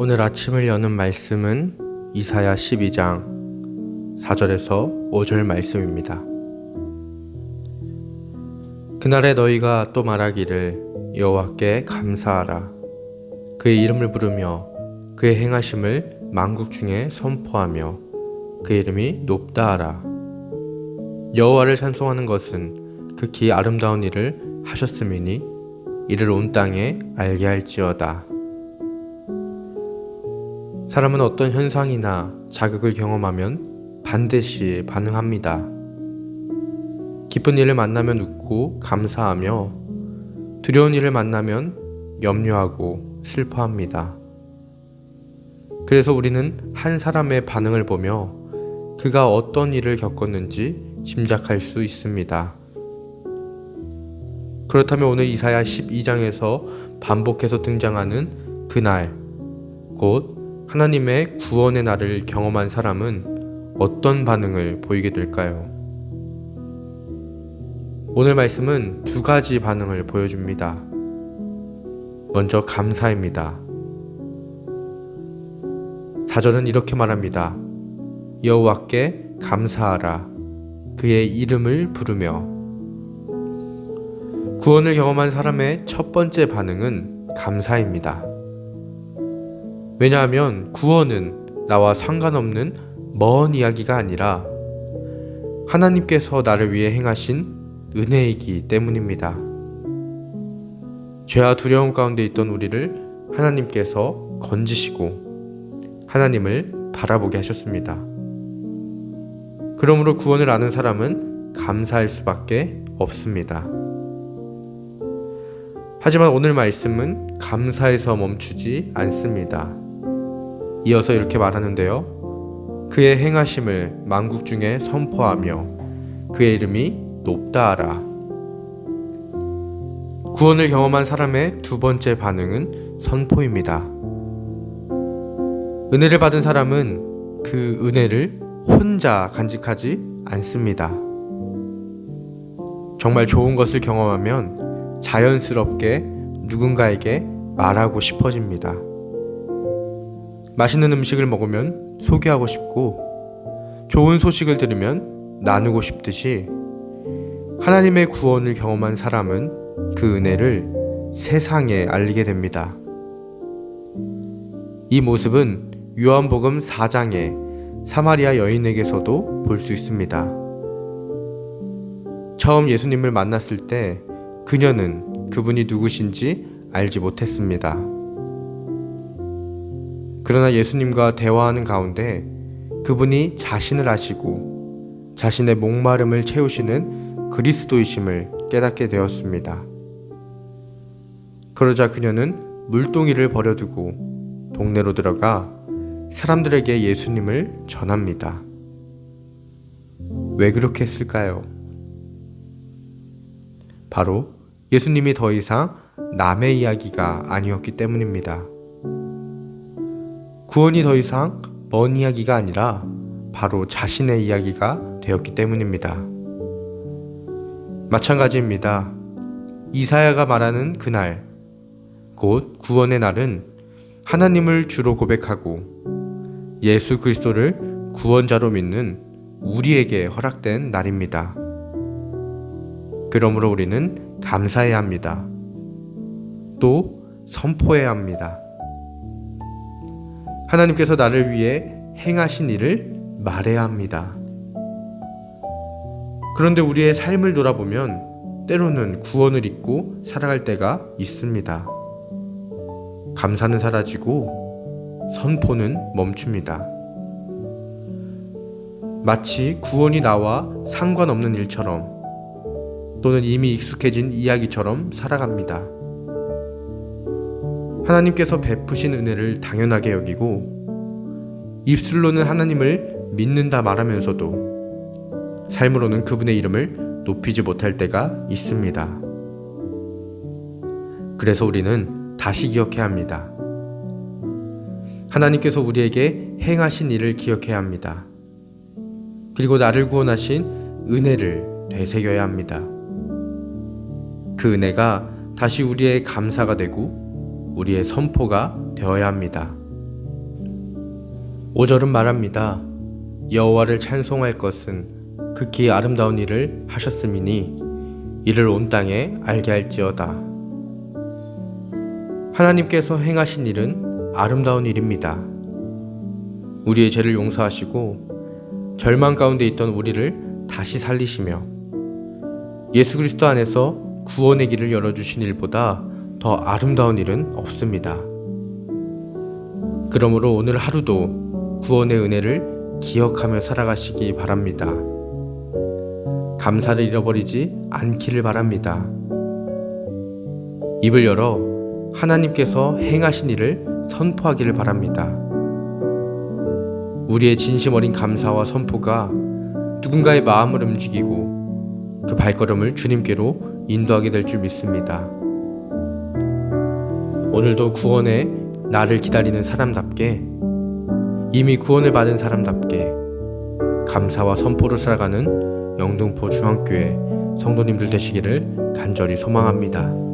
오늘 아침을 여는 말씀은 이사야 12장 4절에서 5절 말씀입니다. 그날에 너희가 또 말하기를 여호와께 감사하라. 그의 이름을 부르며 그의 행하심을 만국 중에 선포하며 그의 이름이 높다 하라. 여호와를 찬송하는 것은 극히 아름다운 일을 하셨음이니 이를 온 땅에 알게 할지어다. 사람은 어떤 현상이나 자극을 경험하면 반드시 반응합니다. 기쁜 일을 만나면 웃고 감사하며 두려운 일을 만나면 염려하고 슬퍼합니다. 그래서 우리는 한 사람의 반응을 보며 그가 어떤 일을 겪었는지 짐작할 수 있습니다. 그렇다면 오늘 이사야 12장에서 반복해서 등장하는 그날, 곧 하나님의 구원의 날을 경험한 사람은 어떤 반응을 보이게 될까요? 오늘 말씀은 두 가지 반응을 보여줍니다. 먼저 감사입니다. 4절은 이렇게 말합니다. 여호와께 감사하라. 그의 이름을 부르며. 구원을 경험한 사람의 첫 번째 반응은 감사입니다. 왜냐하면 구원은 나와 상관없는 먼 이야기가 아니라 하나님께서 나를 위해 행하신 은혜이기 때문입니다. 죄와 두려움 가운데 있던 우리를 하나님께서 건지시고 하나님을 바라보게 하셨습니다. 그러므로 구원을 아는 사람은 감사할 수밖에 없습니다. 하지만 오늘 말씀은 감사에서 멈추지 않습니다. 이어서 이렇게 말하는데요. 그의 행하심을 만국 중에 선포하며 그의 이름이 높다 하라. 구원을 경험한 사람의 두 번째 반응은 선포입니다. 은혜를 받은 사람은 그 은혜를 혼자 간직하지 않습니다. 정말 좋은 것을 경험하면 자연스럽게 누군가에게 말하고 싶어집니다. 맛있는 음식을 먹으면 소개하고 싶고 좋은 소식을 들으면 나누고 싶듯이 하나님의 구원을 경험한 사람은 그 은혜를 세상에 알리게 됩니다. 이 모습은 요한복음 4장의 사마리아 여인에게서도 볼 수 있습니다. 처음 예수님을 만났을 때 그녀는 그분이 누구신지 알지 못했습니다. 그러나 예수님과 대화하는 가운데 그분이 자신을 아시고 자신의 목마름을 채우시는 그리스도이심을 깨닫게 되었습니다. 그러자 그녀는 물동이를 버려두고 동네로 들어가 사람들에게 예수님을 전합니다. 왜 그렇게 했을까요? 바로 예수님이 더 이상 남의 이야기가 아니었기 때문입니다. 구원이 더 이상 먼 이야기가 아니라 바로 자신의 이야기가 되었기 때문입니다. 마찬가지입니다. 이사야가 말하는 그날, 곧 구원의 날은 하나님을 주로 고백하고 예수 그리스도를 구원자로 믿는 우리에게 허락된 날입니다. 그러므로 우리는 감사해야 합니다. 또 선포해야 합니다. 하나님께서 나를 위해 행하신 일을 말해야 합니다. 그런데 우리의 삶을 돌아보면 때로는 구원을 잊고 살아갈 때가 있습니다. 감사는 사라지고 선포는 멈춥니다. 마치 구원이 나와 상관없는 일처럼 또는 이미 익숙해진 이야기처럼 살아갑니다. 하나님께서 베푸신 은혜를 당연하게 여기고 입술로는 하나님을 믿는다 말하면서도 삶으로는 그분의 이름을 높이지 못할 때가 있습니다. 그래서 우리는 다시 기억해야 합니다. 하나님께서 우리에게 행하신 일을 기억해야 합니다. 그리고 나를 구원하신 은혜를 되새겨야 합니다. 그 은혜가 다시 우리의 감사가 되고 우리의 선포가 되어야 합니다. 5절은 말합니다. 여호와를 찬송할 것은 극히 아름다운 일을 하셨음이니 이를 온 땅에 알게 할지어다. 하나님께서 행하신 일은 아름다운 일입니다. 우리의 죄를 용서하시고 절망 가운데 있던 우리를 다시 살리시며 예수 그리스도 안에서 구원의 길을 열어주신 일보다 더 아름다운 일은 없습니다. 그러므로 오늘 하루도 구원의 은혜를 기억하며 살아가시기 바랍니다. 감사를 잃어버리지 않기를 바랍니다. 입을 열어 하나님께서 행하신 일을 선포하기를 바랍니다. 우리의 진심 어린 감사와 선포가 누군가의 마음을 움직이고 그 발걸음을 주님께로 인도하게 될 줄 믿습니다. 오늘도 구원의 나를 기다리는 사람답게, 이미 구원을 받은 사람답게 감사와 선포로 살아가는 영등포 중앙교회 성도님들 되시기를 간절히 소망합니다.